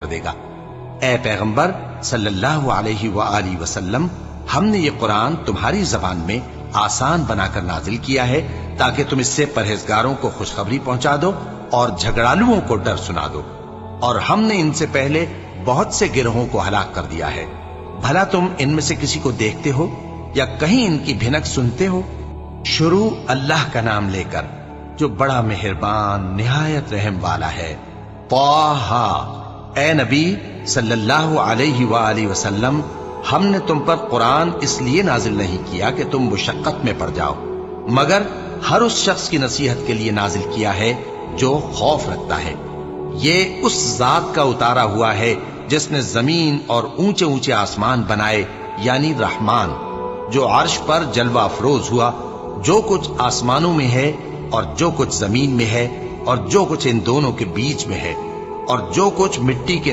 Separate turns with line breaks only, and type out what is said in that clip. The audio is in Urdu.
دے گا۔ اے پیغمبر صلی اللہ علیہ وآلہ وسلم، ہم نے یہ قرآن تمہاری زبان میں آسان بنا کر نازل کیا ہے تاکہ تم اس سے پرہیزگاروں کو خوشخبری پہنچا دو اور جھگڑالوؤں کو ڈر سنا دو، اور ہم نے ان سے پہلے بہت سے گروہوں کو ہلاک کر دیا ہے۔ بھلا تم ان میں سے کسی کو دیکھتے ہو یا کہیں ان کی بھنک سنتے ہو؟ شروع اللہ کا نام لے کر جو بڑا مہربان نہایت رحم والا ہے۔ طٰہٰ، اے نبی صلی اللہ علیہ وآلہ وسلم، ہم نے تم پر قرآن اس لیے نازل نہیں کیا کہ تم مشقت میں پڑ جاؤ، مگر ہر اس شخص کی نصیحت کے لیے نازل کیا ہے جو خوف رکھتا ہے۔ یہ اس ذات کا اتارا ہوا ہے جس نے زمین اور اونچے اونچے آسمان بنائے، یعنی رحمان، جو عرش پر جلوہ افروز ہوا۔ جو کچھ آسمانوں میں ہے اور جو کچھ زمین میں ہے اور جو کچھ ان دونوں کے بیچ میں ہے اور جو کچھ مٹی کے